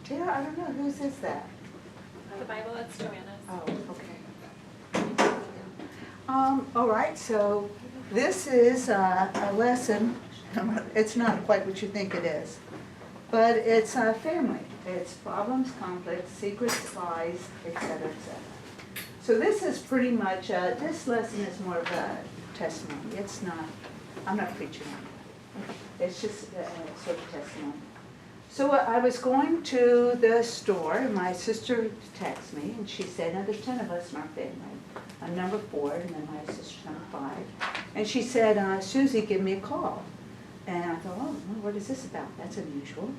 Tara, I don't know, whose is that? The Bible, that's Joanna's. Oh, okay. All right, so this is a lesson. It's not quite what you think it is, but it's a family. It's problems, conflicts, secrets, lies, etc., etc. So this is pretty much, this lesson is more of a testimony. It's not, I'm not preaching on it. It's just a sort of testimony. So I was going to the store, and my sister texted me, and she said, now there's 10 of us in our family. I'm number 4, and then my sister's number 5. And she said, Susie, give me a call. And I thought, oh, well, what is this about? That's unusual.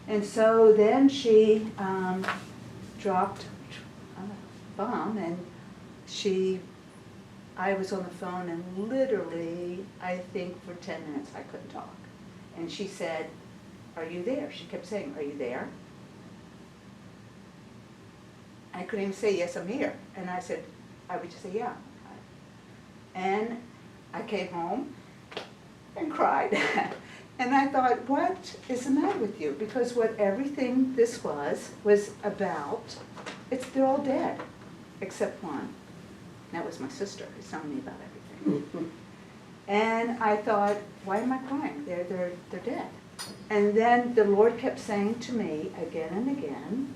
And so then she dropped a bomb, and I was on the phone, and literally, I think for 10 minutes I couldn't talk. And she said, are you there? She kept saying, are you there? I couldn't even say, yes, I'm here. And I said, I would just say, yeah. And I came home and cried. And I thought, what is the matter with you? Because what everything this was about, they're all dead, except one. That was my sister who's telling me about everything. And I thought, why am I crying? They're dead. And then the Lord kept saying to me again and again,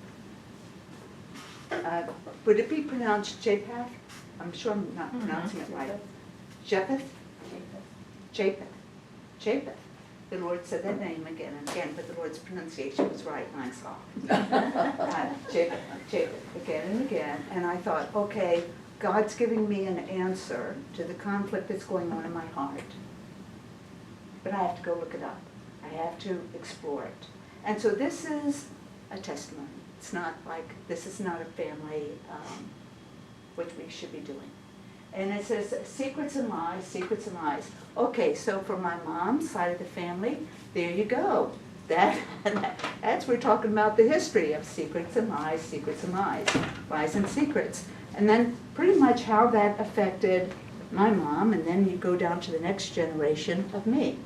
would it be pronounced Japheth? I'm sure I'm not pronouncing it right. Japheth? Japheth. Japheth. The Lord said that name again and again, but the Lord's pronunciation was right, mine's off. Japheth, again and again. And I thought, okay, God's giving me an answer to the conflict that's going on in my heart. But I have to go look it up. I have to explore it. And so this is a testimony. It's not like, this is not a family, which we should be doing. And it says, secrets and lies, secrets and lies. Okay, so for my mom's side of the family, there you go. That's, we're talking about the history of secrets and lies, lies and secrets. And then pretty much how that affected my mom, and then you go down to the next generation of me.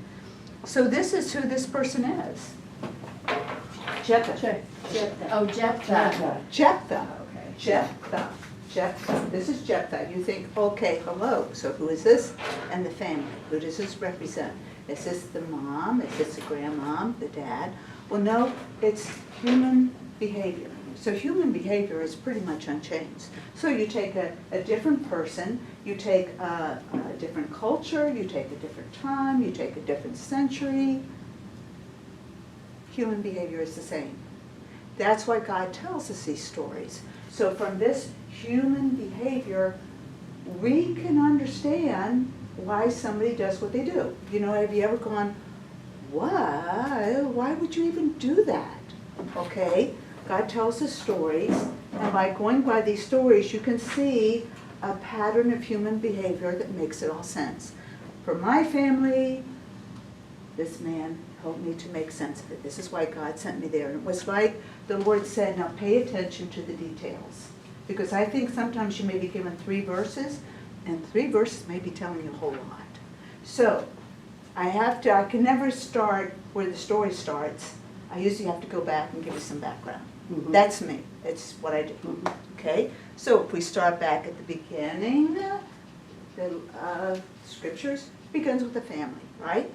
So this is who this person is. Jephthah. Oh, Jephthah. Jephthah. Okay. Jephthah. Jephthah. This is Jephthah. You think, okay, hello. So who is this? And the family. Who does this represent? Is this the mom? Is this the grandmom? The dad? Well, no, it's human behavior. So human behavior is pretty much unchanged. So you take a different person, you take a different culture, you take a different time, you take a different century. Human behavior is the same. That's why God tells us these stories. So from this human behavior, we can understand why somebody does what they do. You know, have you ever gone, why would you even do that? Okay, God tells us stories, and by going by these stories, you can see a pattern of human behavior that makes it all sense. For my family, this man helped me to make sense of it. This is why God sent me there. And it was like the Lord said, now pay attention to the details. Because I think sometimes you may be given 3 verses, and 3 verses may be telling you a whole lot. So, I can never start where the story starts. I usually have to go back and give you some background. Mm-hmm. That's me. It's what I do. Mm-hmm. Okay? So if we start back at the beginning, the scriptures begins with the family, right?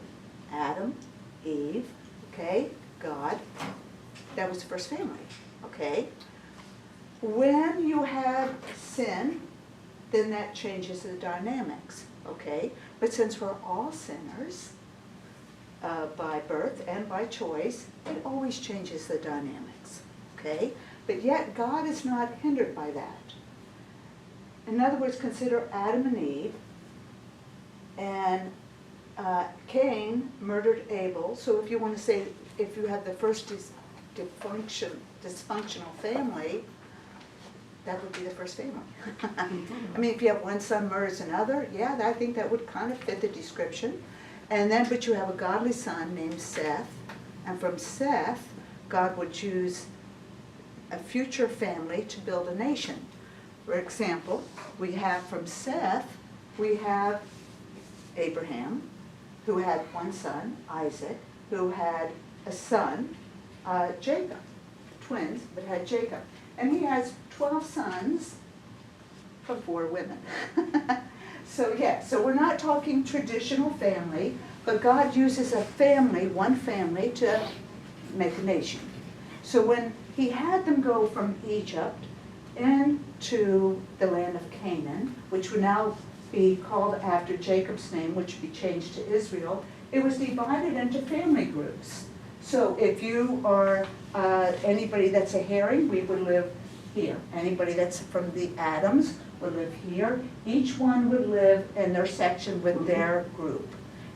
Adam, Eve, okay, God. That was the first family, okay? When you have sin, then that changes the dynamics, okay? But since we're all sinners, by birth and by choice, it always changes the dynamics, okay? But yet God is not hindered by that. In other words, consider Adam and Eve, and Cain murdered Abel. So if you want to say, if you have the first dysfunctional family, that would be the first family. I mean, if you have one son murders another, yeah, I think that would kind of fit the description. And then, but you have a godly son named Seth, and from Seth, God would choose a future family to build a nation. For example, we have from Seth, we have Abraham, who had one son, Isaac, who had a son, Jacob. twins, but had Jacob. And he has 12 sons from 4 women. So yeah, so we're not talking traditional family, but God uses a family, one family, to make a nation. So when he had them go from Egypt into the land of Canaan, which would now be called after Jacob's name, which would be changed to Israel, it was divided into family groups. So if you are anybody that's a herring, we would live here. Anybody that's from the Adams would live here. Each one would live in their section with their group.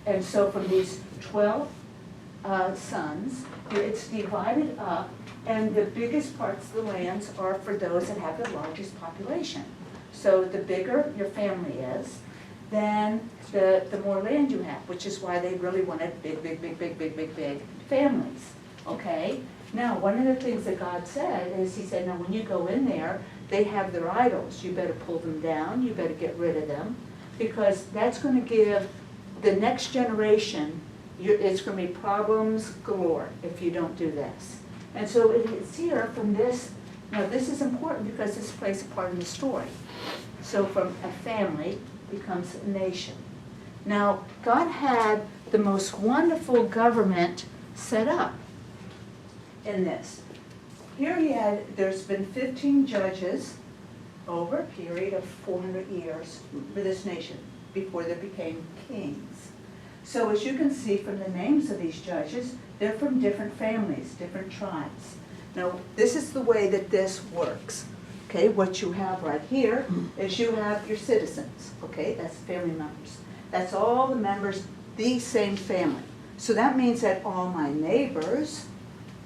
And so from these 12 sons, it's divided up, and the biggest parts of the lands are for those that have the largest population. So the bigger your family is, then the more land you have, which is why they really wanted big families, okay? Now, one of the things that God said is, he said, now when you go in there, they have their idols. You better pull them down, you better get rid of them, because that's going to give the next generation, it's going to be problems galore if you don't do this. And so it's here from this, now this is important because this plays a part in the story. So from a family becomes a nation. Now, God had the most wonderful government set up in this. Here there's been 15 judges over a period of 400 years for this nation before they became kings. So as you can see from the names of these judges, they're from different families, different tribes. Now, this is the way that this works. Okay, what you have right here is you have your citizens, okay, that's family members. That's all the members, the same family. So that means that all my neighbors,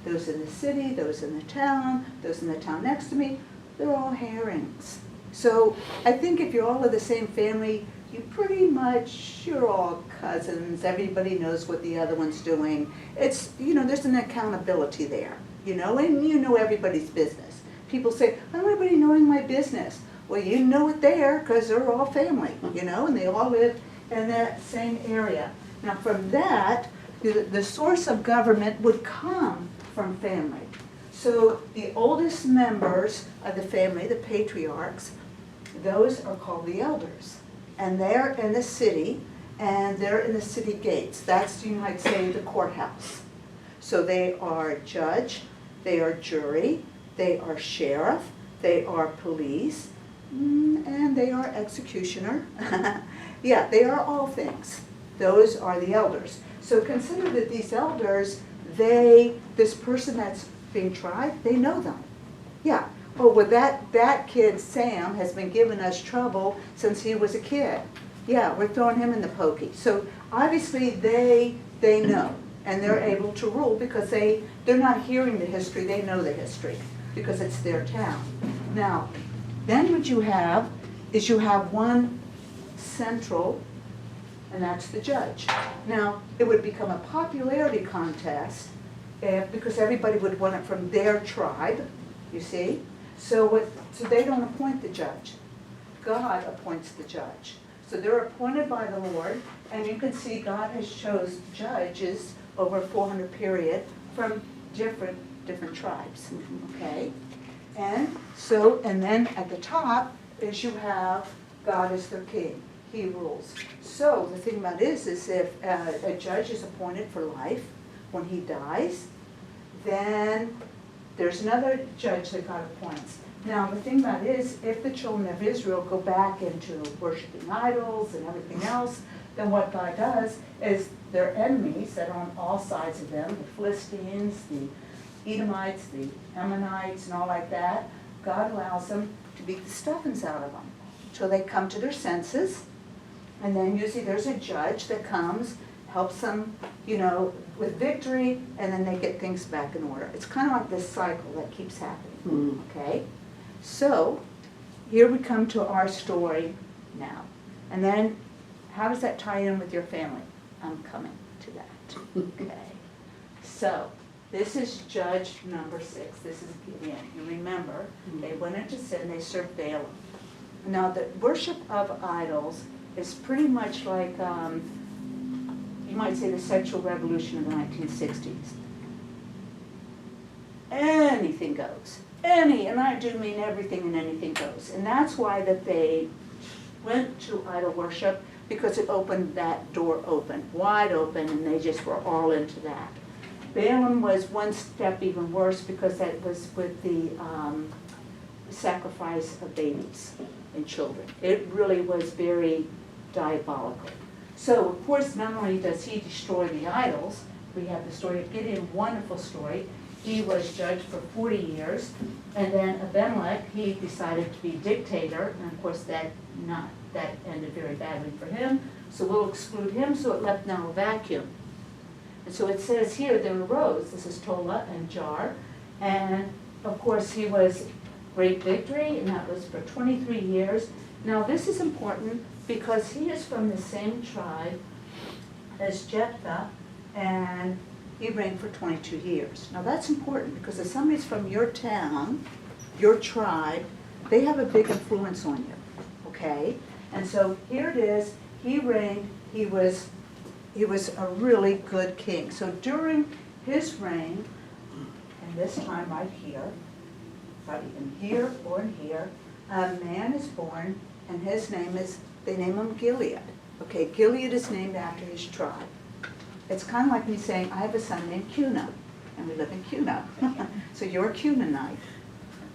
those in the city, those in the town, those in the town next to me, they're all herrings. So I think if you're all of the same family, you pretty much, you're all cousins, everybody knows what the other one's doing. It's, there's an accountability there, and you know everybody's business. People say, I don't want anybody knowing my business. Well, you know it there because they're all family, and they all live in that same area. Now from that, the source of government would come from family. So the oldest members of the family, the patriarchs, those are called the elders. And they're in the city, and they're in the city gates. That's, you might say, the courthouse. So they are judge, they are jury, they are sheriff, they are police, and they are executioner. Yeah, they are all things. Those are the elders. So consider that these elders, this person that's being tried, they know them. Yeah. Oh, well, that kid, Sam, has been giving us trouble since he was a kid. Yeah, we're throwing him in the pokey. So obviously they know, and they're able to rule because they're not hearing the history, they know the history because it's their town. Now, then what you have is you have one central, and that's the judge. Now, it would become a popularity contest because everybody would want it from their tribe, you see? So they don't appoint the judge. God appoints the judge. So they're appointed by the Lord, and you can see God has chose judges over a 400 period from different tribes, okay? And then at the top is you have God as their king. He rules. So the thing about it is if a judge is appointed for life, when he dies, then there's another judge that God appoints. Now, the thing about it is, if the children of Israel go back into worshiping idols and everything else, then what God does is their enemies that are on all sides of them, the Philistines, the Edomites, the Ammonites, and all like that, God allows them to beat the stuffings out of them until they come to their senses. And then usually there's a judge that comes, helps them, with victory, and then they get things back in order. It's kind of like this cycle that keeps happening, okay? So, here we come to our story now. And then, how does that tie in with your family? I'm coming to that, okay? So, this is judge number 6. This is Gideon. You remember, they went into sin, they served Balaam. Now, the worship of idols is pretty much like, you might say, the sexual revolution of the 1960s. anything goes. And I do mean everything and anything goes. And that's why that they went to idol worship, because it opened that door open, wide open, and they just were all into that. Balaam was one step even worse, because that was with the sacrifice of babies and children. It really was very diabolical. So, of course, not only does he destroy the idols, we have the story of Gideon, wonderful story. He was judged for 40 years, and then Abimelech, he decided to be dictator, and of course that ended very badly for him, so we'll exclude him, so it left now a vacuum. And so it says here, there arose, this is Tola and Jar, and of course he was great victory, and that was for 23 years. Now this is important because he is from the same tribe as Jephthah, and he reigned for 22 years. Now that's important because if somebody's from your town, your tribe, they have a big influence on you, okay? And so here it is, he reigned, he was a really good king. So during his reign, and this time right here, right in here or in here, a man is born, and his name is, they name him Gilead. Okay, Gilead is named after his tribe. It's kind of like me saying, I have a son named Cuna, and we live in Cuna. So you're a Cunanite.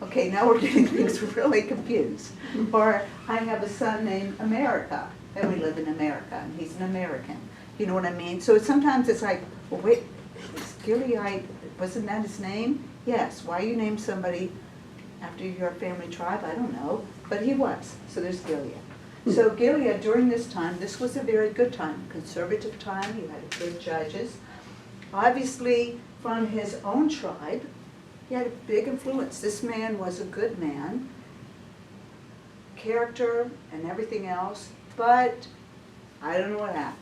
Okay, now we're getting things really confused. Or I have a son named America, and we live in America, and he's an American. You know what I mean? So sometimes it's like, well, wait, is Gilead, wasn't that his name? Yes. Why you name somebody after your family tribe? I don't know. But he was. So there's Gilead. So Gilead, during this time, this was a very good time, conservative time. You had good judges. Obviously, from his own tribe, he had a big influence. This man was a good man, character and everything else, but I don't know what happened.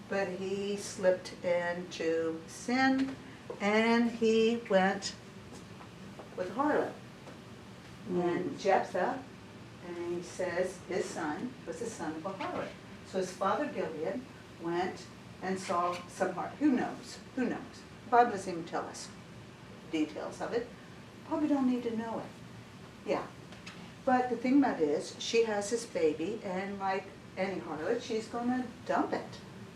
But he slipped into sin, and he went with harlot. And Jephthah, and he says his son was the son of a harlot. So his father Gilead went and saw some harlot. Who knows? Who knows? The Bible doesn't even tell us details of it. Probably don't need to know it. Yeah. But the thing about it is, she has this baby, and like any harlot, she's going to dump it.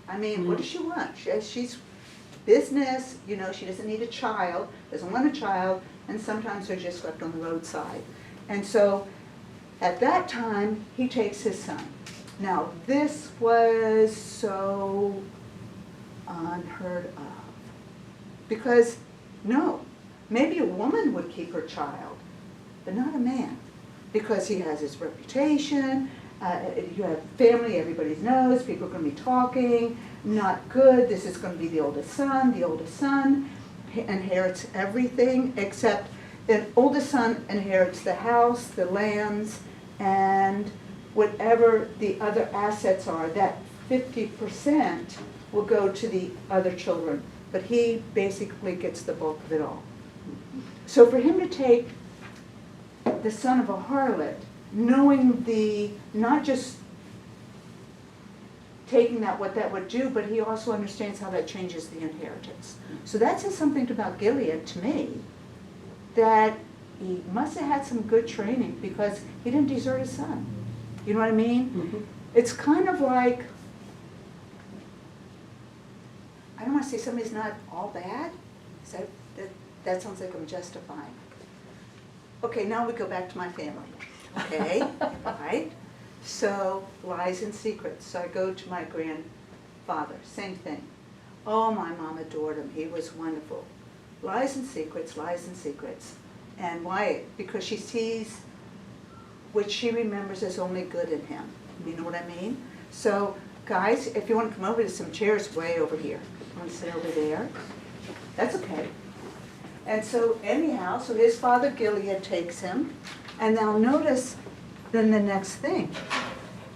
I mean, what does she want? She's business, you know, she doesn't need a child, doesn't want a child, and sometimes they're just left on the roadside. And so, at that time, he takes his son. Now, this was so unheard of. Because, no, maybe a woman would keep her child, but not a man. Because he has his reputation, you have family, everybody knows, people are going to be talking, not good, this is going to be the oldest son inherits everything, except the oldest son inherits the house, the lands, and whatever the other assets are, that 50% will go to the other children, but he basically gets the bulk of it all. So for him to take the son of a harlot, knowing not just taking what that would do, but he also understands how that changes the inheritance. So that says something about Gilead to me, that he must have had some good training because he didn't desert his son. You know what I mean? Mm-hmm. It's kind of like, I don't want to say somebody's not all bad. That sounds like I'm justifying. Okay, now we go back to my family. Okay, right? So, lies and secrets. So I go to my grandfather, same thing. Oh, my mom adored him. He was wonderful. Lies and secrets, lies and secrets. And why? Because she sees what she remembers as only good in him. You know what I mean? So, guys, if you want to come over to some chairs way over here. You want to sit over there? That's okay. And so, anyhow, so his father Gilead takes him. And now notice then the next thing.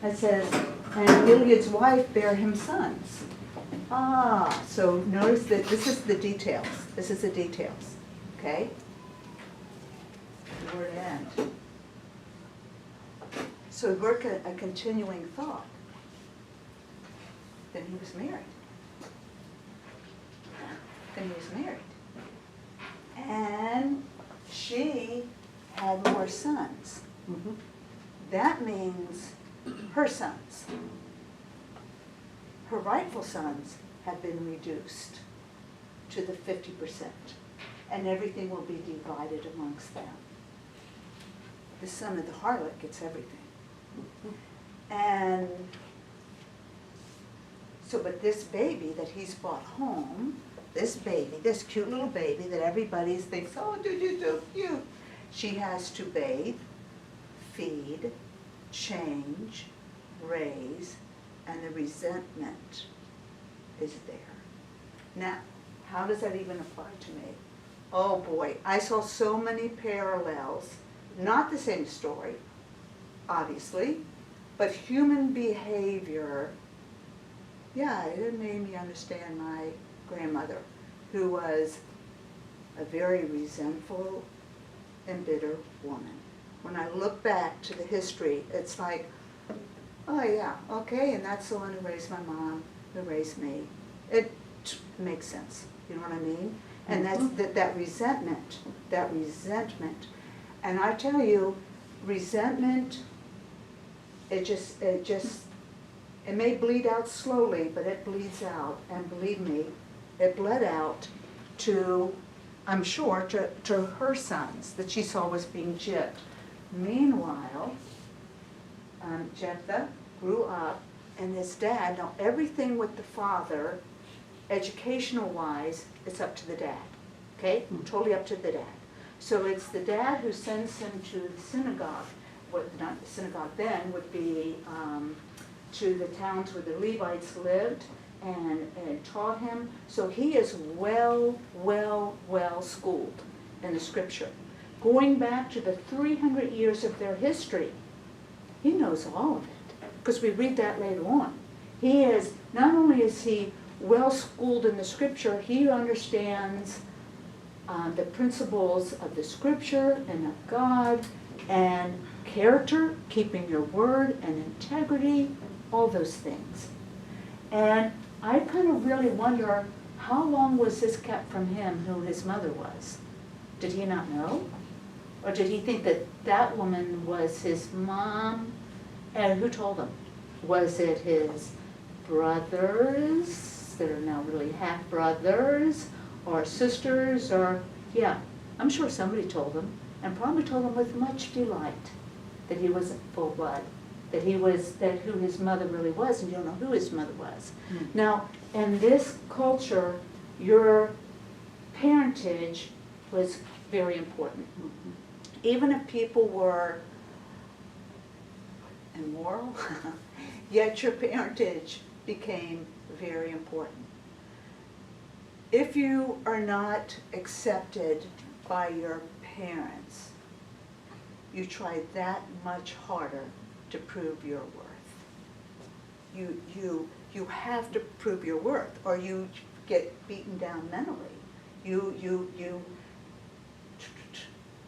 It says, and Gilead's wife bare him sons. So notice that this is the details. This is the details. Okay? The word end. So work a continuing thought. Then he was married. And she had more sons. That means her sons, her rightful sons, have been reduced to the 50%, and everything will be divided amongst them. The son of the harlot gets everything. And so, but this baby that he's brought home, this baby, this cute little baby that everybody thinks, oh, do, cute. She has to bathe, feed, change, raise, and the resentment is there. Now, how does that even apply to me? Oh boy, I saw so many parallels, not the same story, obviously, but human behavior. Yeah, it made me understand my grandmother, who was a very resentful and bitter woman. When I look back to the history, it's like, oh yeah, okay, and that's the one who raised my mom, who raised me. It makes sense, you know what I mean? And that's that resentment, and I tell you, resentment, it may bleed out slowly, but it bleeds out, and believe me, it bled out to, I'm sure, to her sons that she saw was being gypped. Meanwhile, Jephthah grew up, and his dad, now everything with the father, educational-wise, it's up to the dad, okay? Totally up to the dad. So it's the dad who sends him to the synagogue. What, not the synagogue then, would be to the towns where the Levites lived, and taught him. So he is well schooled in the scripture. Going back to the 300 years of their history, he knows all of it, because we read that later on. He is, not only is he well schooled in the scripture, he understands the principles of the scripture and of God, and character, keeping your word, and integrity, all those things. And I kind of really wonder, how long was this kept from him, who his mother was? Did he not know? Or did he think that that woman was his mom? And who told him? Was it his brothers that are now really half-brothers, or sisters, or, yeah, I'm sure somebody told him, and probably told him with much delight that he wasn't full blood, that he was, that who his mother really was, and you don't know who his mother was. Now, in this culture, your parentage was very important. Even if people were immoral, yet your parentage became very important. If you are not accepted by your parents, you try that much harder to prove your worth. You have to prove your worth, or you get beaten down mentally.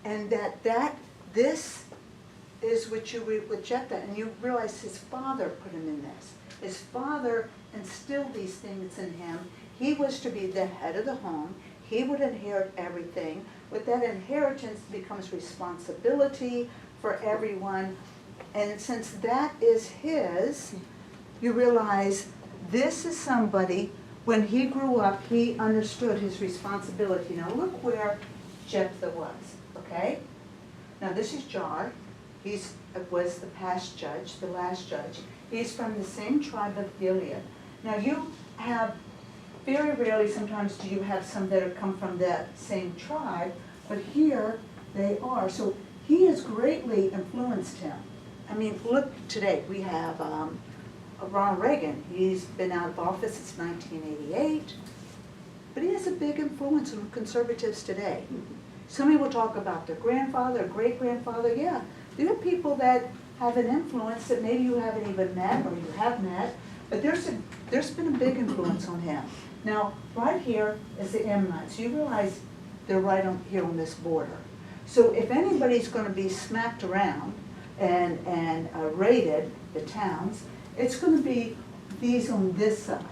And this is what you read with Jephthah, and you realize his father put him in this. His father instilled these things in him. He was to be the head of the home. He would inherit everything. With that inheritance becomes responsibility for everyone. And since that is his, you realize this is somebody, when he grew up, he understood his responsibility. Now look where Jephthah was, okay? Now this is Jar. He was the past judge, the last judge. He's from the same tribe of Gilead. Now you have, very rarely sometimes do you have some that have come from that same tribe, but here they are. So he has greatly influenced him. I mean, look today, we have Ronald Reagan. He's been out of office since 1988, but he has a big influence on conservatives today. Somebody will talk about their grandfather, great-grandfather, yeah. There are people that have an influence that maybe you haven't even met, or you have met, but there's been a big influence on him. Now, right here is the Ammonites. You realize they're right on here on this border. So if anybody's going to be smacked around and raided, the towns, it's going to be these on this side.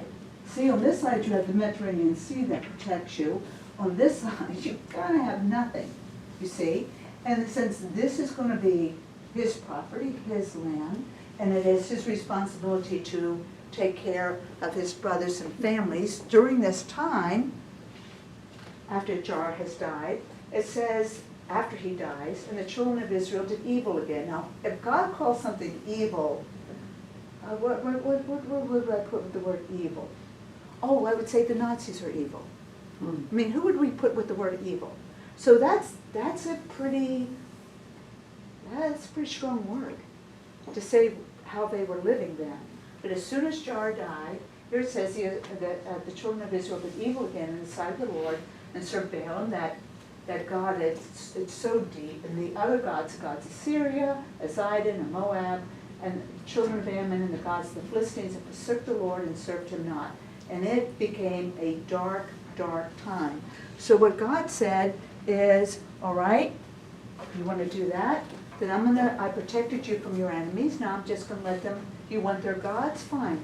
See, on this side you have the Mediterranean Sea that protects you. on this side, you kind of have nothing, you see? And since this is going to be his property, his land, and it is his responsibility to take care of his brothers and families during this time, after Jar has died, it says, after he dies, and the children of Israel did evil again. Now, if God calls something evil, what would I put with the word evil? Oh, I would say the Nazis are evil. I mean, who would we put with the word evil? So that's a pretty strong word to say how they were living then. But as soon as Jar died, here it says that the children of Israel did evil again in the sight of the Lord and served Balaam, that god, it's so deep, and the other gods of Syria, Zidon, and Moab, and the children of Ammon, and the gods of the Philistines, and forsook the Lord and served him not. And it became a dark, dark time. So what God said is, all right, you want to do that? Then I protected you from your enemies, now I'm just going to let them, you want their gods? Fine.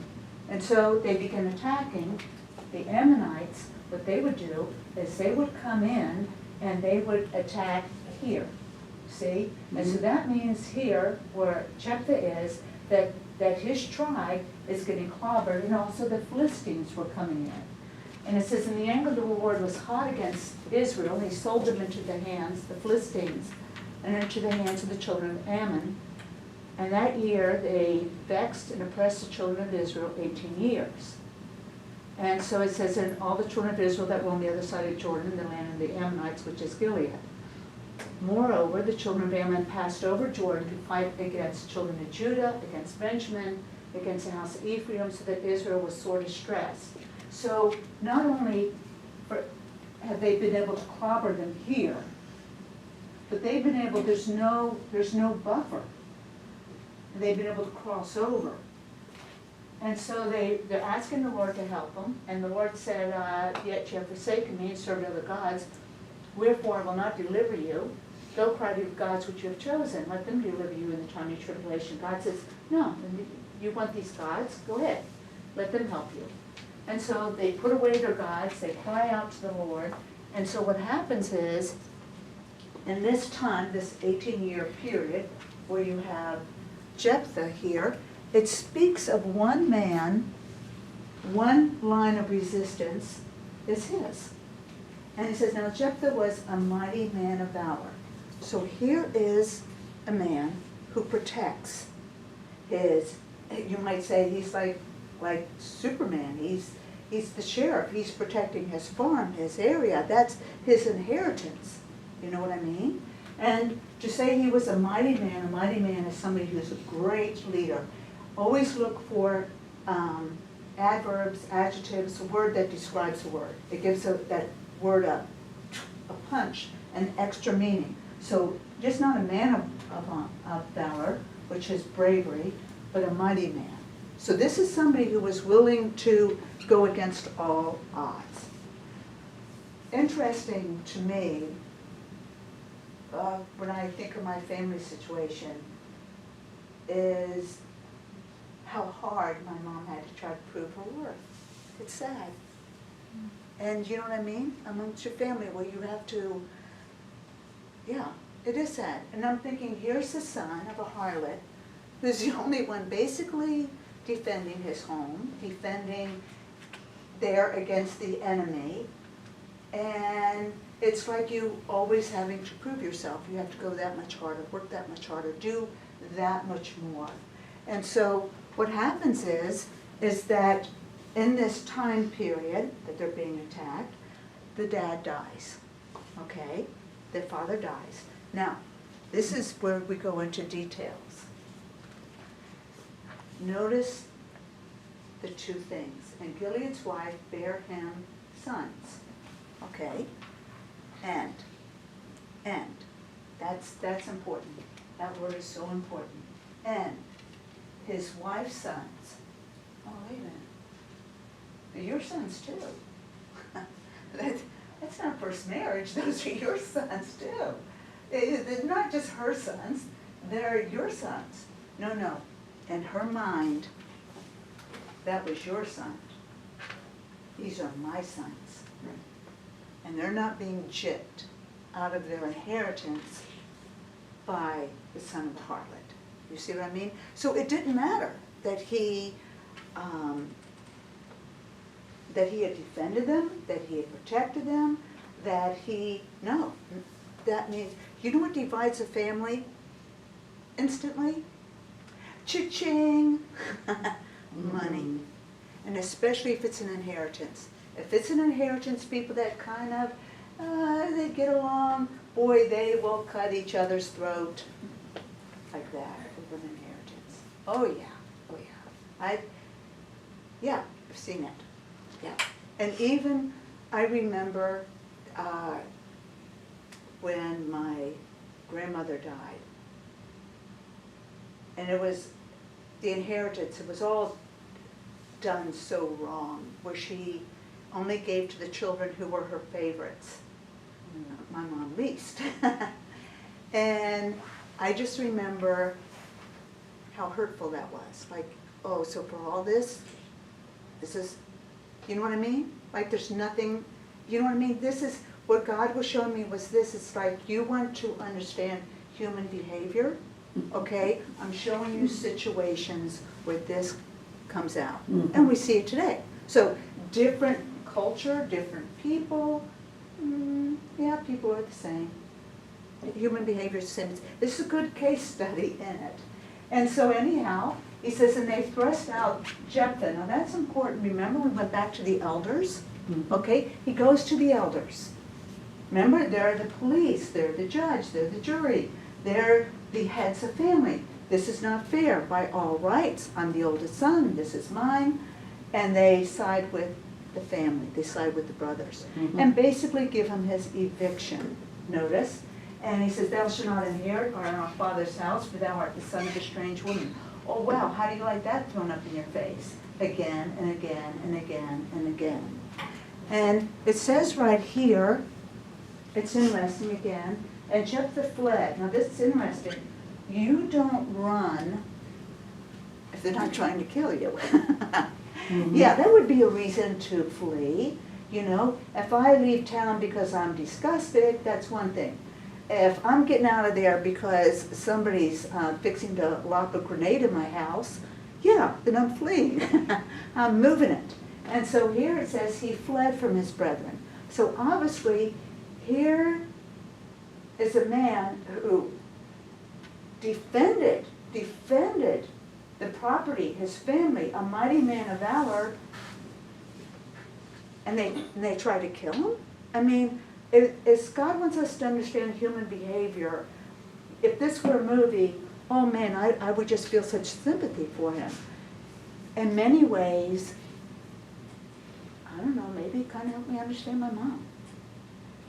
And so they began attacking the Ammonites. What they would do is they would come in and they would attack here, see? And so that means here, where Jephthah is, that his tribe is getting clobbered, and also the Philistines were coming in. And it says, and the anger of the Lord was hot against Israel, and he sold them into the hands, the Philistines, and into the hands of the children of Ammon. And that year they vexed and oppressed the children of Israel 18 years. And so it says, and all the children of Israel that were on the other side of Jordan, in the land of the Ammonites, which is Gilead. Moreover, the children of Ammon passed over Jordan to fight against the children of Judah, against Benjamin, against the house of Ephraim, so that Israel was sore distressed. So not only have they been able to clobber them here, but they've been able, there's no buffer. They've been able to cross over. And so they're asking the Lord to help them, and the Lord said, yet you have forsaken me and served other gods, wherefore I will not deliver you. Go cry to the gods which you have chosen, let them deliver you in the time of your tribulation. God says, no, you want these gods? Go ahead, let them help you. And so they put away their gods, they cry out to the Lord, and so what happens is, in this time, this 18-year period, where you have Jephthah here, it speaks of one man, one line of resistance is his. And he says, now Jephthah was a mighty man of valor. So here is a man who protects his, you might say he's like Superman. He's the sheriff. He's protecting his farm, his area. That's his inheritance. You know what I mean? And to say he was a mighty man is somebody who's a great leader. Always look for adverbs, adjectives, a word that describes a word. It gives that word a punch, an extra meaning. So just not a man of valor, which is bravery, but a mighty man. So this is somebody who was willing to go against all odds. Interesting to me, when I think of my family situation, is how hard my mom had to try to prove her worth. It's sad. And you know what I mean? Amongst your family where you have to, yeah, it is sad. And I'm thinking, here's the son of a harlot who's the only one basically defending his home, defending there against the enemy. And it's like you always having to prove yourself. You have to go that much harder, work that much harder, do that much more. And so what happens is that in this time period that they're being attacked, the dad dies, okay? The father dies. Now, this is where we go into details. Notice the two things. And Gilead's wife bare him sons, okay? And, that's important. That word is so important. And his wife's sons. Oh, wait a minute. They're your sons too. That's not first marriage, those are your sons too. They're not just her sons, they're your sons. No. In her mind, that was your son. These are my sons. and they're not being gypped out of their inheritance by the son of the harlot. You see what I mean? So it didn't matter that he had defended them, that he had protected them, that no, that means, you know what divides a family instantly? Cha-ching, money. And especially if it's an inheritance. If it's an inheritance, people that kind of, they get along, boy, they will cut each other's throat like that with an inheritance. Oh yeah, oh yeah. I've seen it, yeah. And even, I remember when my grandmother died, and it was the inheritance, it was all done so wrong, where she only gave to the children who were her favorites, my mom least. And I just remember how hurtful that was. Like, oh, so for all this is, you know what I mean? Like there's nothing, you know what I mean? This is, what God was showing me was this, it's like you want to understand human behavior, okay? I'm showing you situations where this comes out. And we see it today. So different culture, different people, yeah, people are the same. Human behavior is the same. This is a good case study in it. And so anyhow, he says, and they thrust out Jephthah. Now that's important. Remember, we went back to the elders, okay? He goes to the elders. Remember, they're the police, they're the judge, they're the jury, they're the heads of family. This is not fair. By all rights, I'm the oldest son, this is mine. And they side with the family, they side with the brothers. And basically give him his eviction notice. And he says, thou shalt not inherit or in our father's house, for thou art the son of a strange woman. Oh wow, how do you like that thrown up in your face? Again and again and again and again. And it says right here, it's interesting again, and Jephthah fled. Now this is interesting. You don't run if they're not trying to kill you. Yeah, that would be a reason to flee. You know, if I leave town because I'm disgusted, that's one thing. If I'm getting out of there because somebody's fixing to lob a grenade in my house, yeah, then I'm fleeing. I'm moving it. And so here it says he fled from his brethren. So obviously, here is a man who defended the property, his family, a mighty man of valor, and they try to kill him? I mean, as God wants us to understand human behavior, if this were a movie, oh man, I would just feel such sympathy for him. In many ways, I don't know, maybe it kind of helped me understand my mom.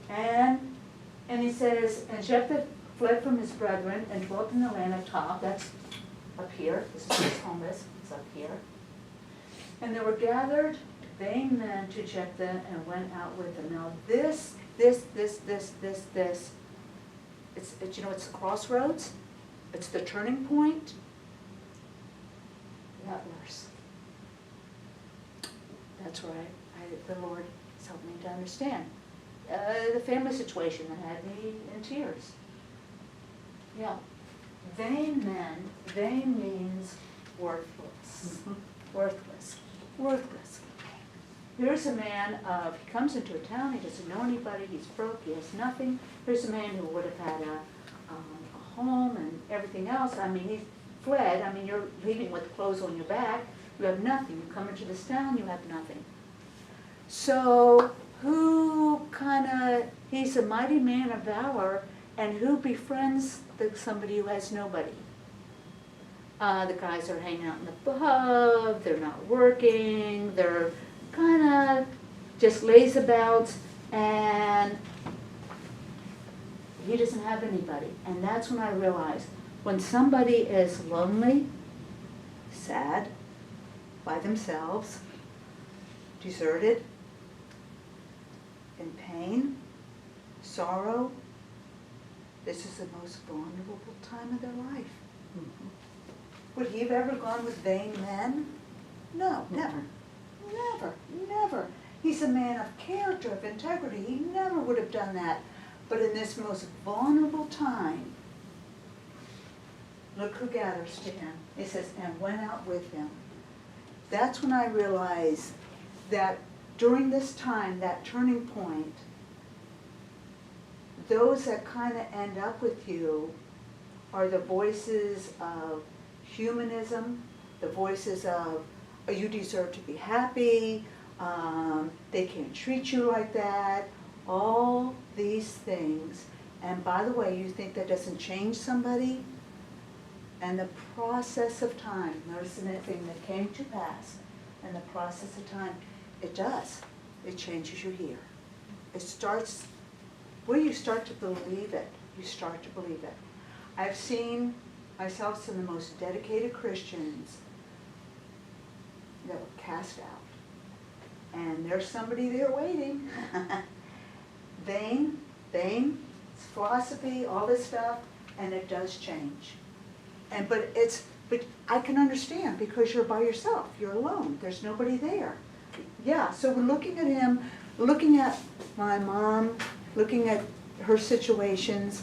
And he says, and Jephthah fled from his brethren and dwelt in the land of Tob. That's up here. This is where his home is. It's up here. And there were gathered vain men to Jephthah and went out with him. Now this, it's you know, it's the crossroads. It's the turning point. It got worse. That's right. The Lord has helped me to understand. The family situation that had me in tears. Yeah. Vain men, vain means worthless. Worthless. Worthless. Here's a man he comes into a town, he doesn't know anybody, he's broke, he has nothing. Here's a man who would have had a home and everything else. I mean, he fled. I mean, you're leaving with clothes on your back. You have nothing. You come into this town, you have nothing. So he's a mighty man of valor, and who befriends somebody who has nobody? The guys are hanging out in the pub, they're not working, they're kind of just lazy-abouts, and he doesn't have anybody. And that's when I realized, when somebody is lonely, sad, by themselves, deserted, in pain, sorrow, this is the most vulnerable time of their life. Would he have ever gone with vain men? No, never. Never, never. He's a man of character, of integrity. He never would have done that. But in this most vulnerable time, look who gathers to him. It says, and went out with him. That's when I realized that during this time, that turning point, those that kind of end up with you are the voices of humanism, the voices of, oh, you deserve to be happy, they can't treat you like that, all these things. And by the way, you think that doesn't change somebody? And the process of time, notice anything that came to pass, and the process of time, it does. It changes you here. It starts, where you start to believe it, you start to believe it. I've seen myself some of the most dedicated Christians that were cast out. And there's somebody there waiting. Vain, philosophy, all this stuff, and it does change. But I can understand because you're by yourself, you're alone, there's nobody there. Yeah, so we're looking at him, looking at my mom, looking at her situations.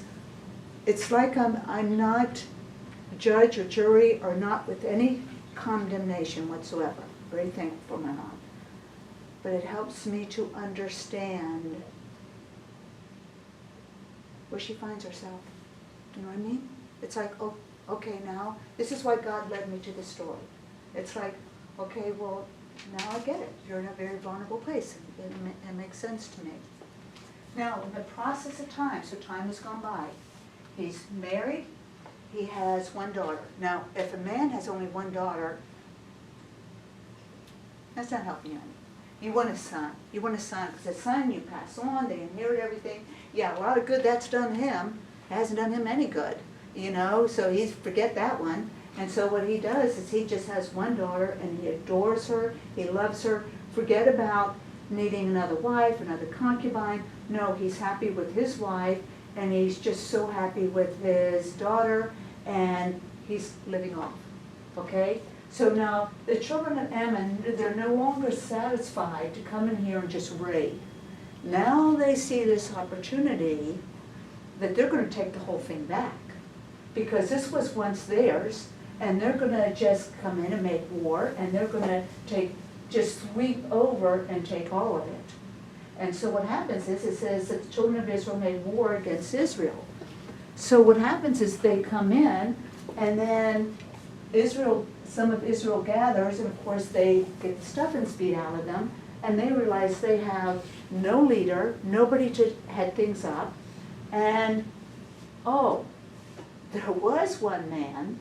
It's like I'm not judge or jury or not with any condemnation whatsoever. Very thankful for my mom. But it helps me to understand where she finds herself. You know what I mean? It's like, oh, okay, now, this is why God led me to this story. It's like, okay, well, now I get it. You're in a very vulnerable place. It makes sense to me. Now, in the process of time, so time has gone by. He's married. He has one daughter. Now, if a man has only one daughter, that's not helping you any. You want a son. You want a son, because a son you pass on, they inherit everything. Yeah, a lot of good that's done him. It hasn't done him any good, you know, so he's, forget that one. And so what he does is he just has one daughter, and he adores her, he loves her. Forget about needing another wife, another concubine. No, he's happy with his wife, and he's just so happy with his daughter, and he's living off, okay? So now, the children of Ammon, they're no longer satisfied to come in here and just raid. Now they see this opportunity that they're going to take the whole thing back. Because this was once theirs, and they're going to just come in and make war, and they're going to just sweep over and take all of it. And so what happens is, it says that the children of Israel made war against Israel. So what happens is they come in, and then some of Israel gathers, and of course they get the stuffings beat out of them, and they realize they have no leader, nobody to head things up, and oh, there was one man,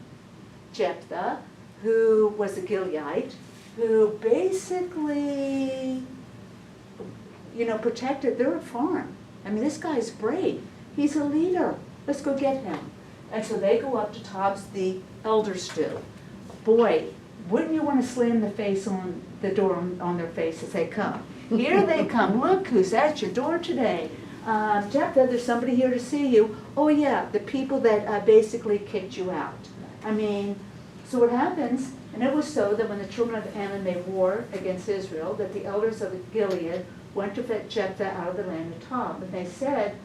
Jephthah, who was a Gileadite, who basically, you know, protected their farm. I mean, this guy's brave. He's a leader. Let's go get him. And so they go up to Tobs, the elder stew. Boy, wouldn't you want to slam the face on the door on their face as they come? Here they come. Look who's at your door today. Jephthah, there's somebody here to see you. Oh yeah, the people that basically kicked you out. I mean, so what happens, and it was so that when the children of Ammon made war against Israel, that the elders of Gilead went to fetch Jephthah out of the land of Tob. And they said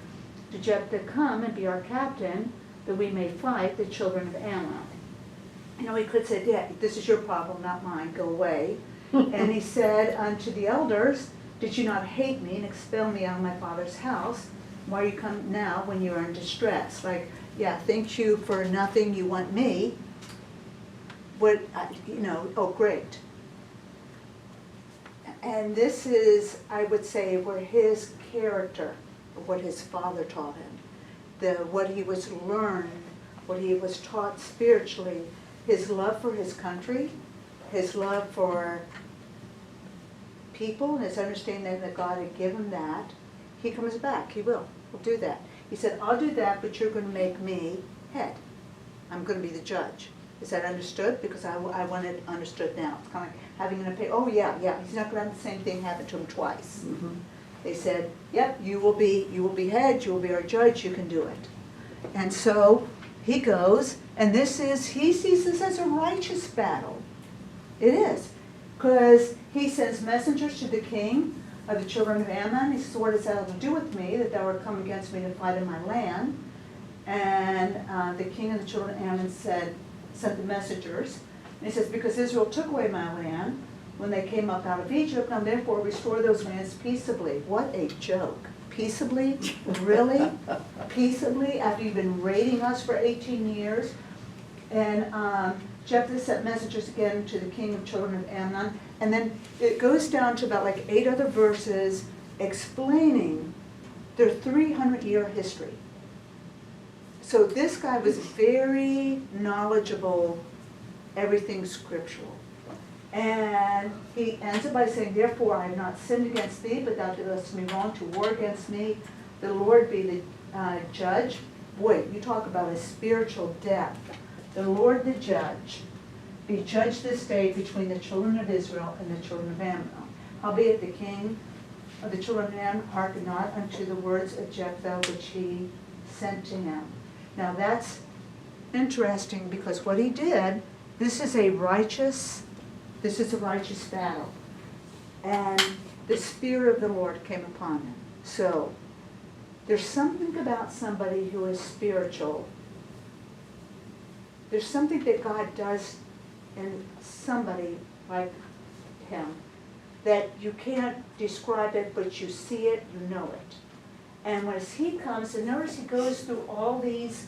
to Jephthah, come and be our captain, that we may fight the children of Ammon. You know, he could say, yeah, this is your problem, not mine, go away. And he said unto the elders, did you not hate me and expel me out of my father's house? Why are you come now when you are in distress? Like, yeah, thank you for nothing, you want me. What, you know, oh great. And this is, I would say, where his character, what his father taught him, what he was learned, what he was taught spiritually, his love for his country, his love for people, and his understanding that God had given that, he comes back, he will do that. He said, I'll do that, but you're going to make me head. I'm going to be the judge. Is that understood? Because I want it understood now. It's kind of like having an opinion. Oh yeah, he's not going to have the same thing happen to him twice. Mm-hmm. They said, yep, you will be head, you will be our judge, you can do it. And so he goes, and he sees this as a righteous battle. It is. Because he sends messengers to the king of the children of Ammon. He says, what does that have to do with me, that thou art come against me to fight in my land? And the king of the children of Ammon sent the messengers. And he says, because Israel took away my land when they came up out of Egypt, now therefore restore those lands peaceably. What a joke. Peaceably? Really? Peaceably? After you've been raiding us for 18 years? And Jephthah sent messengers again to the king of children of Ammon. And then it goes down to about like 8 other verses explaining their 300-year history. So this guy was very knowledgeable, everything scriptural. And he ends it by saying, therefore I have not sinned against thee, but thou didst me wrong to war against me. The Lord be the judge. Boy, you talk about a spiritual death. The Lord the judge be judged this day between the children of Israel and the children of Ammon. Howbeit the king of the children of Ammon hearkened not unto the words of Jephthah which he sent to him. Now that's interesting, because what he did, this is a righteous battle. And the Spirit of the Lord came upon him. So there's something about somebody who is spiritual. There's something that God does in somebody like him that you can't describe it, but you see it, you know it. And when he comes, and notice he goes through all these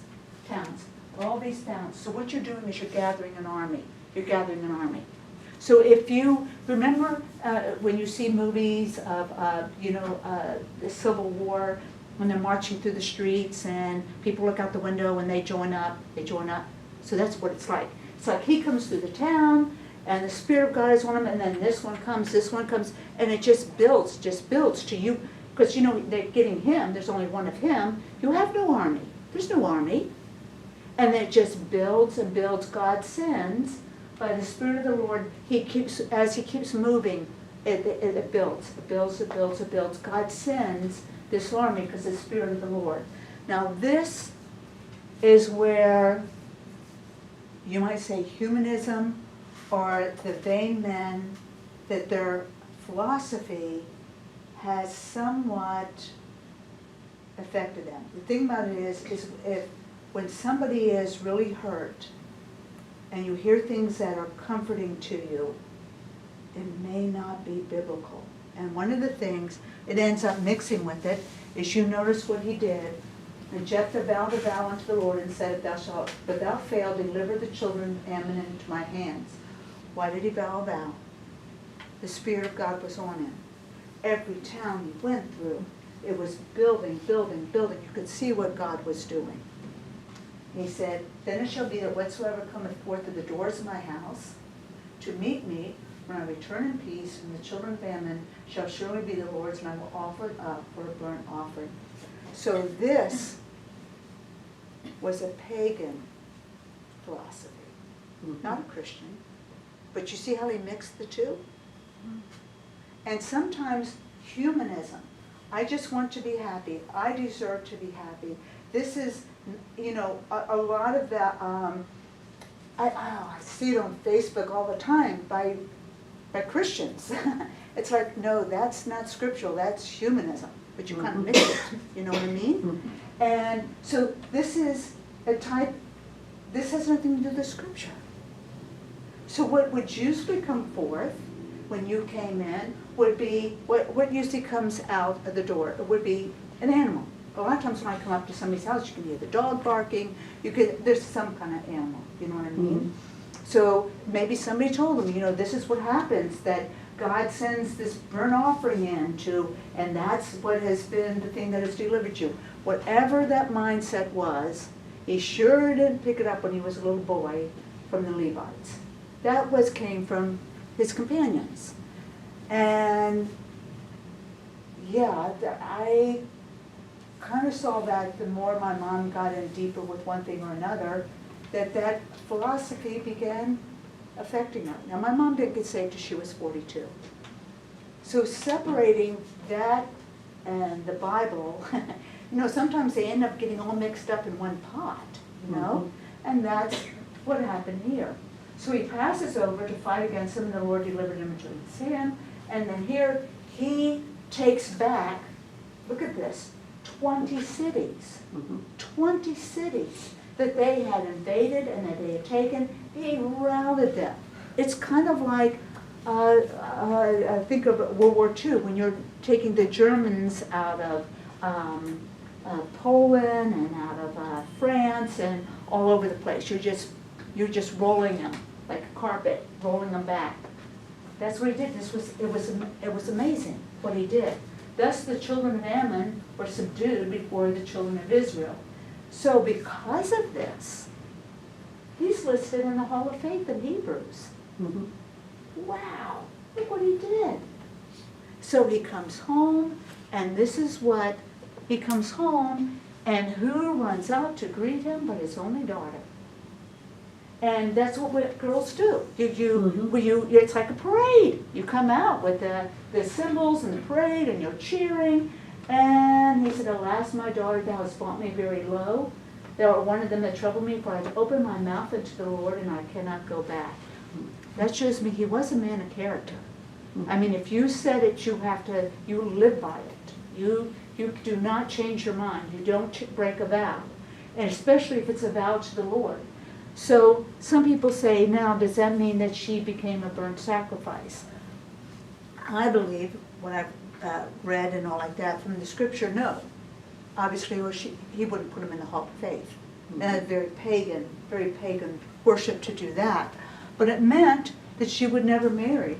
towns. So what you're doing is you're gathering an army. So if you remember when you see movies of, the Civil War, when they're marching through the streets and people look out the window and they join up. So that's what it's like. It's like he comes through the town and the Spirit of God is on him, and then this one comes, and it just builds to you. Because they're getting him, there's only one of him. You have no army. There's no army. And it just builds and builds. God sends, by the Spirit of the Lord, as he keeps moving, it builds. God sends this army because the Spirit of the Lord. Now this is where you might say humanism, or the vain men, that their philosophy has somewhat affected them. The thing about it is if when somebody is really hurt and you hear things that are comforting to you, it may not be biblical. And one of the things it ends up mixing with it is, you notice what he did. And Jephthah vowed a vow unto the Lord and said, if thou shalt, but thou fail, deliver the children of Ammon into my hands. Why did he vow a vow? The Spirit of God was on him. Every town he went through, it was building. You could see what God was doing. He said, then it shall be that whatsoever cometh forth to the doors of my house to meet me, when I return in peace from the children of Ammon, shall surely be the Lord's, and I will offer it up for a burnt offering. So this was a pagan philosophy, not a Christian. But you see how he mixed the two? And sometimes humanism. I just want to be happy. I deserve to be happy. This is, a lot of that, I see it on Facebook all the time by Christians. It's like, no, that's not scriptural, that's humanism. But you kind of mix it, you know what I mean? And so this is this has nothing to do with the scripture. So what would usually come forth when you came in would be, what usually comes out of the door, it would be an animal. A lot of times when I come up to somebody's house, you can hear the dog barking, there's some kind of animal, you know what I mean? So maybe somebody told them, this is what happens, that God sends this burnt offering in and that's what has been the thing that has delivered you. Whatever that mindset was, he sure didn't pick it up when he was a little boy from the Levites. That came from his companions. And yeah, I kind of saw that the more my mom got in deeper with one thing or another, that philosophy began affecting her. Now my mom didn't get saved till she was 42. So separating that and the Bible, sometimes they end up getting all mixed up in one pot, and that's what happened here. So he passes over to fight against them, and the Lord delivered him into his hand. And then here, he takes back, look at this, 20 cities. 20 cities that they had invaded and that they had taken. He routed them. It's kind of like, I think of World War II, when you're taking the Germans out of Poland and out of France and all over the place. You're just rolling them like a carpet, rolling them back. That's what he did. It was amazing what he did. Thus the children of Ammon were subdued before the children of Israel. So because of this, he's listed in the Hall of Faith in Hebrews. Wow, look what he did. So he comes home, and this is what, he comes home, and who runs out to greet him but his only daughter? And that's what girls do. It's like a parade. You come out with the cymbals and the parade, and you're cheering. And he said, alas, my daughter, thou hast brought me very low. Thou art one of them that trouble me, for I have opened my mouth unto the Lord, and I cannot go back. That shows me he was a man of character. I mean, if you said it, you live by it. You do not change your mind. You don't break a vow. And especially if it's a vow to the Lord. So some people say, now, does that mean that she became a burnt sacrifice? I believe, what I've read and all like that from the scripture, no. Obviously, he wouldn't put him in the Hall of Faith. Very pagan worship to do that. But it meant that she would never marry.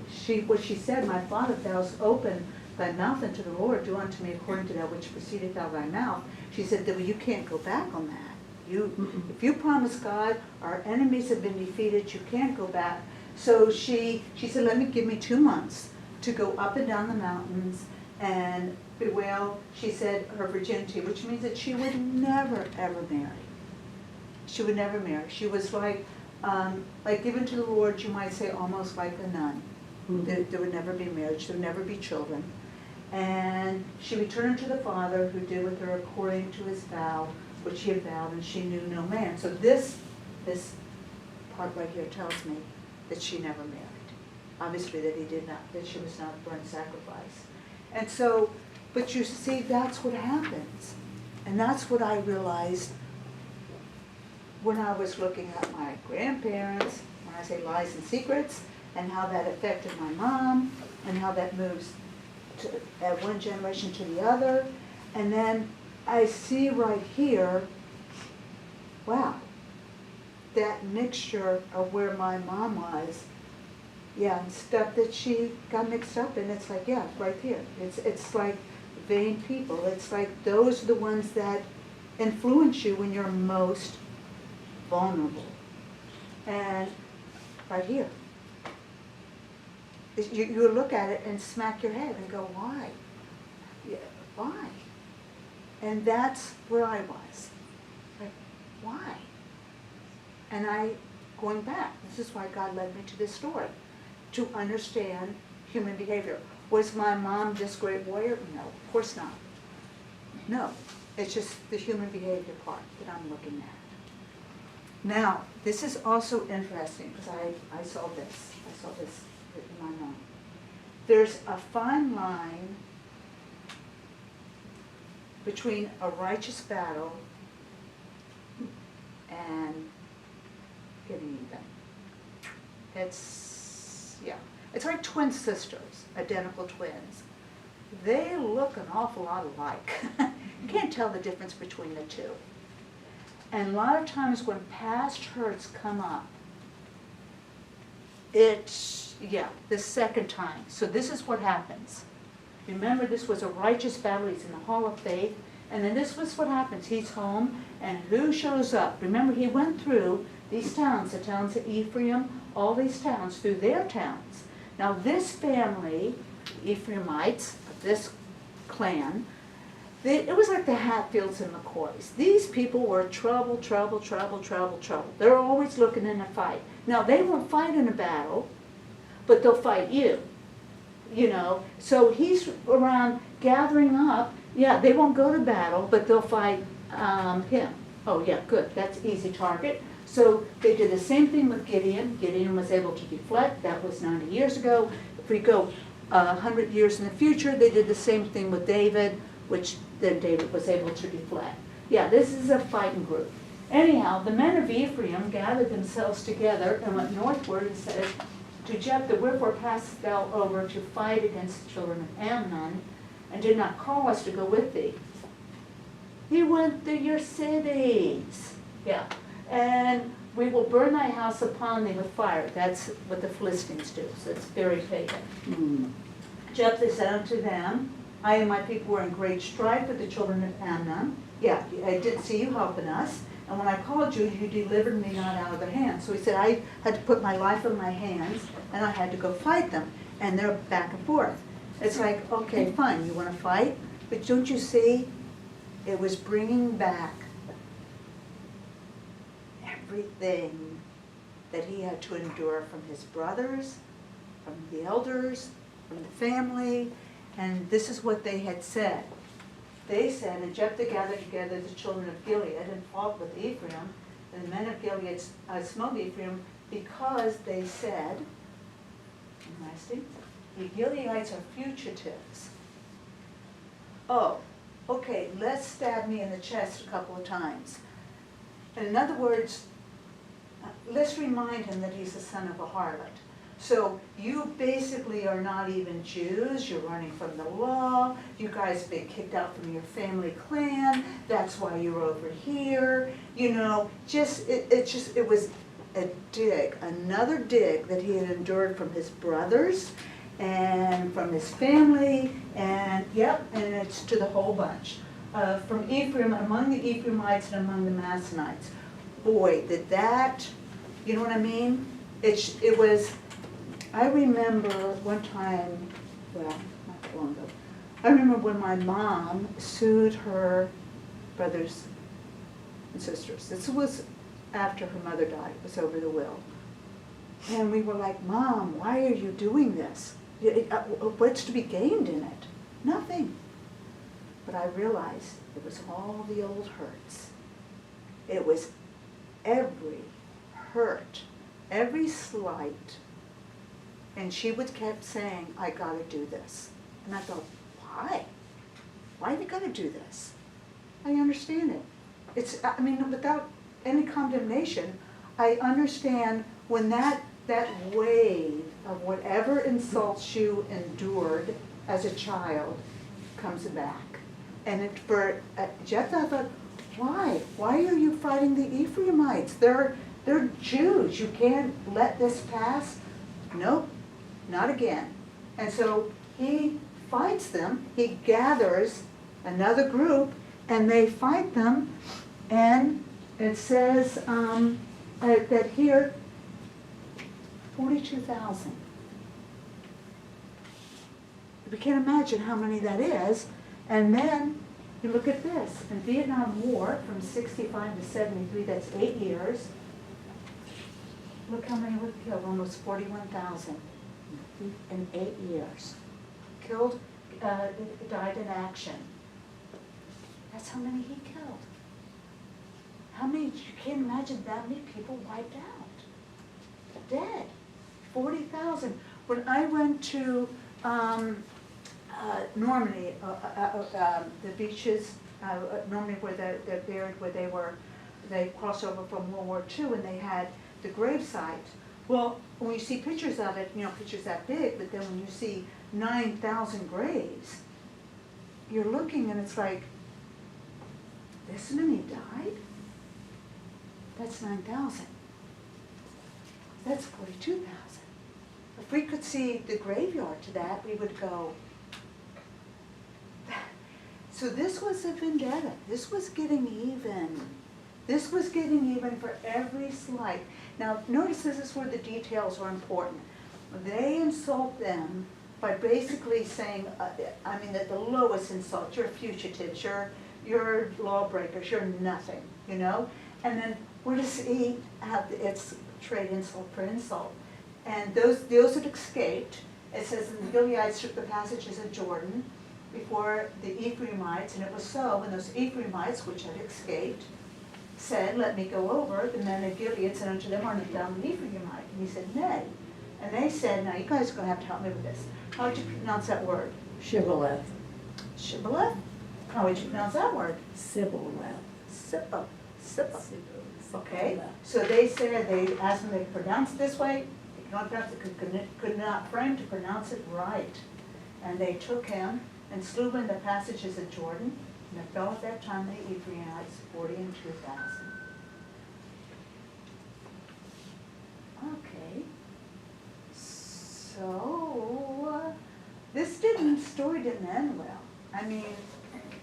What she said, my father, if thou hast opened thy mouth unto the Lord, do unto me according to that which proceedeth out of thy mouth. She said that you can't go back on that. If you promise God, our enemies have been defeated, you can't go back. So she said, give me 2 months to go up and down the mountains and bewail, she said, her virginity, which means that she would never, ever marry. She would never marry. She was like given to the Lord, you might say almost like a nun. There would never be marriage, there would never be children. And she returned to the Father, who did with her according to his vow, which he had vowed, and she knew no man. So this part right here tells me that she never married. Obviously that he did not, that she was not a burnt sacrifice. And so, but you see, that's what happens. And that's what I realized when I was looking at my grandparents, when I say lies and secrets, and how that affected my mom, and how that moves at one generation to the other. And then I see right here, wow, that mixture of where my mom was, yeah, and stuff that she got mixed up in. It's like, yeah, right here. It's like vain people. It's like those are the ones that influence you when you're most vulnerable. And right here, you look at it and smack your head and go, why? Yeah, why? And that's where I was. Like, why? And going back, this is why God led me to this story, to understand human behavior. Was my mom just a great warrior? No, of course not. No, it's just the human behavior part that I'm looking at. Now, this is also interesting, because I saw this in my mind. There's a fine line between a righteous battle and getting even. It's like twin sisters, identical twins. They look an awful lot alike. You can't tell the difference between the two. And a lot of times when past hurts come up, the second time. So this is what happens. Remember, this was a righteous battle. He's in the Hall of Faith. And then this was what happens. He's home, and who shows up? Remember, he went through these towns, the towns of Ephraim, all these towns, through their towns. Now this family, Ephraimites, of this clan, it was like the Hatfields and McCoys. These people were trouble. They're always looking in a fight. Now, they won't fight in a battle, but they'll fight you. So he's around gathering up. Yeah, they won't go to battle, but they'll fight him. Oh, yeah, good. That's easy target. So they did the same thing with Gideon. Gideon was able to deflect. That was 90 years ago. If we go 100 years in the future, they did the same thing with David, which then David was able to deflect. Yeah, this is a fighting group. Anyhow, the men of Ephraim gathered themselves together and went northward and said to Jephthah, wherefore passest thou over to fight against the children of Ammon, and did not call us to go with thee? He went through your cities. Yeah. And we will burn thy house upon thee with fire. That's what the Philistines do. So it's very pagan. Jephthah said unto them, I and my people were in great strife with the children of Ammon. Yeah, I did see you helping us. And when I called you, you delivered me not out of their hands. So he said, I had to put my life in my hands, and I had to go fight them. And they're back and forth. It's like, okay, fine, you want to fight? But don't you see, it was bringing back everything that he had to endure from his brothers, from the elders, from the family. And this is what they had said. They said, and Jephthah gathered together the children of Gilead and fought with Ephraim. And the men of Gilead smote Ephraim because they said, interesting, the Gileadites are fugitives. Oh, okay, let's stab me in the chest a couple of times. And in other words, let's remind him that he's the son of a harlot. So you basically are not even Jews, you're running from the law, you guys been kicked out from your family clan, that's why you're over here. You know, it was a dig, another dig that he had endured from his brothers and from his family, and yep, and it's to the whole bunch. From Ephraim, among the Ephraimites and among the Manassites. Boy, did that, you know what I mean? It was, I remember one time, well, not that long ago, I remember when my mom sued her brothers and sisters. This was after her mother died, it was over the will. And we were like, Mom, why are you doing this? What's to be gained in it? Nothing. But I realized it was all the old hurts. It was every hurt, every slight. And she would kept saying, I gotta do this. And I thought, why? Why have you gotta do this? I understand it. It's, I mean, without any condemnation, I understand when that wave of whatever insults you endured as a child comes back. And for Jephthah, I thought, why? Why are you fighting the Ephraimites? They're Jews. You can't let this pass? Nope, not again. And so he fights them. He gathers another group, and they fight them. And it says that here, 42,000. We can't imagine how many that is. And then you look at this. In Vietnam War, from 65 to 73, that's 8 years. Look how many were killed, almost 41,000 in 8 years. Killed, died in action. That's how many he killed. How many, you can't imagine that many people wiped out. Dead. 40,000. When I went to Normandy, the beaches, Normandy where they're buried, where they crossed over from World War II, and they had the gravesite. Well, when you see pictures of it, you know, pictures that big, but then when you see 9,000 graves, you're looking and it's like, this many died? That's 9,000. That's 42,000. If we could see the graveyard to that, we would go. So this was a vendetta. This was getting even. This was getting even for every slight. Now, notice this is where the details are important. They insult them by basically saying, I mean, at the lowest insult, you're fugitives, you're lawbreakers, you're nothing, you know? And then where does he have, it's trade insult for insult. And those that escaped, it says, the Gileadites took the passages of Jordan before the Ephraimites, and it was so when those Ephraimites, which had escaped, said, let me go over, the men of Gilead said unto them, art not thou an Ephraimite? And he said, nay. And they said, now you guys are gonna have to help me with this. How would you pronounce that word? Shibboleth. Shibboleth? How would you pronounce that word? Sibboleth. Sippa, Sippa. Okay, so they said, they asked him to pronounce it this way, he could not pronounce it, could not frame to pronounce it right. And they took him and slew him in the passages of Jordan, and there fell at that time the Ephraimites 40 and 2,000. Okay, so, this story didn't end well. I mean,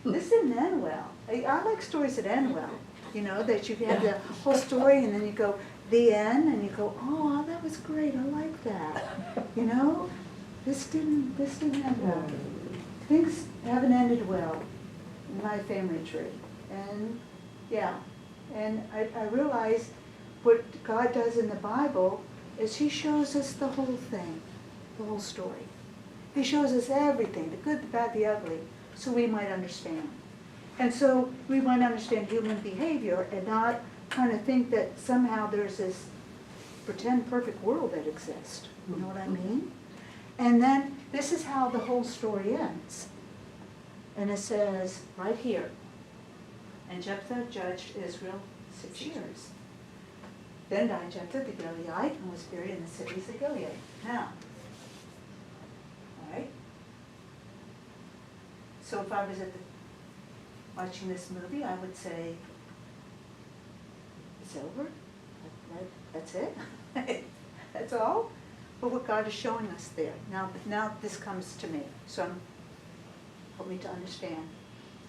this didn't end well. I like stories that end well, you know, that you have the whole story and then you go, the end, and you go, oh, that was great, I like that. You know, this didn't end well. Things haven't ended well in my family tree. And, yeah, and I realize what God does in the Bible is He shows us the whole thing, the whole story. He shows us everything, the good, the bad, the ugly, so we might understand. And so we might understand human behavior and not kind of think that somehow there's this pretend perfect world that exists. You know what I mean? And then this is how the whole story ends. And it says right here, and Jephthah judged Israel 6 years. Then died Jephthah the Gileadite and was buried in the cities of Gilead. Now, all right? So if I was watching this movie, I would say, it's over? That's it? That's all? But what God is showing us there. Now this comes to me, so help me to understand.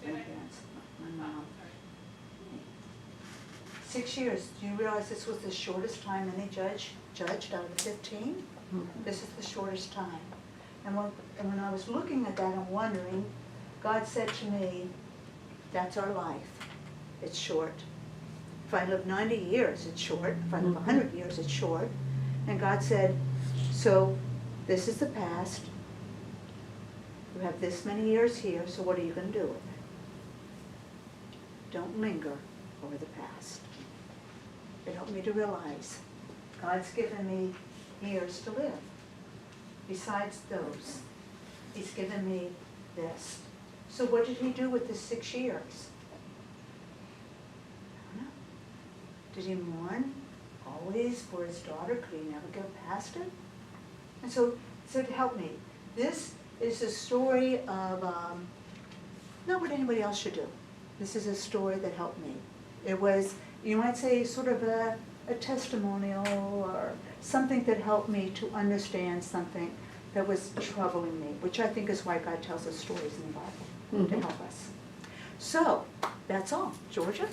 My parents, my mom. 6 years. Do you realize this was the shortest time any judge judged out of the 15? This is the shortest time. And when I was looking at that and wondering, God said to me, that's our life. It's short. If I live 90 years, it's short. If I live 100 years, it's short. And God said, so this is the past. You have this many years here, so what are you going to do with it? Don't linger over the past. It helped me to realize God's given me years to live. Besides those, He's given me this. So what did He do with the 6 years? I don't know. Did He mourn always for His daughter? Could He never go past it? And so to help me, this is a story of not what anybody else should do. This is a story that helped me. It was, you might say, sort of a testimonial or something that helped me to understand something that was troubling me, which I think is why God tells us stories in the Bible, to help us. So, that's all. Georgia?